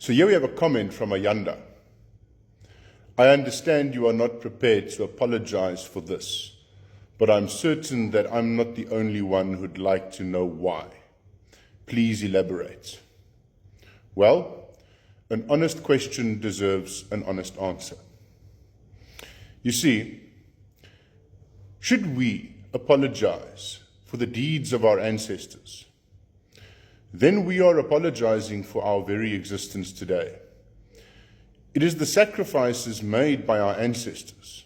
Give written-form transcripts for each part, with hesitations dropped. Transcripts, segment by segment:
So here we have a comment from Ayanda. I understand you are not prepared to apologize for this, but I'm certain that I'm not the only one who'd like to know why. Please elaborate. Well, an honest question deserves an honest answer. You see, should we apologize for the deeds of our ancestors, then we are apologizing for our very existence today. It is the sacrifices made by our ancestors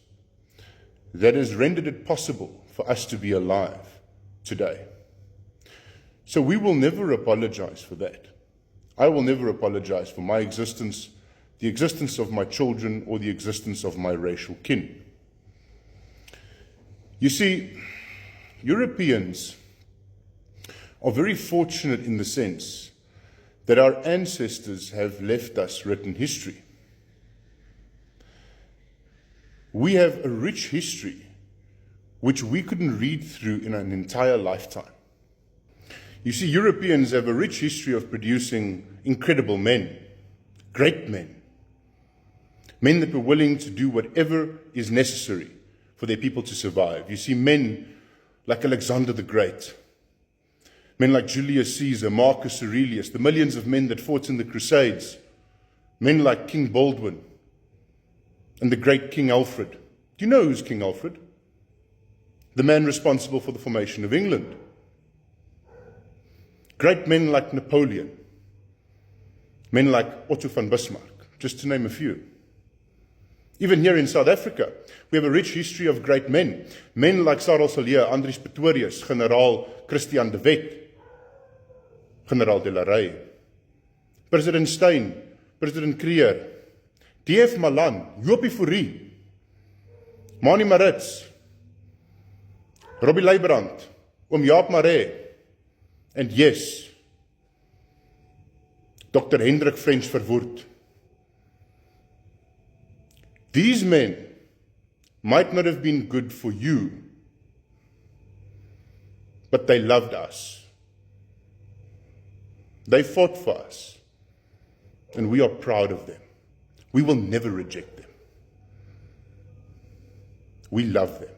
that has rendered it possible for us to be alive today. So we will never apologize for that. I will never apologize for my existence, the existence of my children, or the existence of my racial kin. You see, Europeans are very fortunate in the sense that our ancestors have left us written history. We have a rich history which we couldn't read through in an entire lifetime. You see, Europeans have a rich history of producing incredible men, great men, men that were willing to do whatever is necessary for their people to survive. You see, men like Alexander the Great, men like Julius Caesar, Marcus Aurelius, the millions of men that fought in the Crusades, men like King Baldwin and the great King Alfred. Do you know who's King Alfred? The man responsible for the formation of England. Great men like Napoleon, men like Otto von Bismarck, just to name a few. Even here in South Africa, we have a rich history of great men. Men like Sarel Sillier, Andries Pretorius, Generaal Christian de Wet, Generaal de la Rey, President Steyn, President Kreer, D.F. Malan, Jopie Fourie, Mani Maritz, Robbie Leibrand, Oom Jaap Maree, and yes, Dr. Hendrik French Verwoerd. These men might not have been good for you, but they loved us. They fought for us, and we are proud of them. We will never reject them. We love them.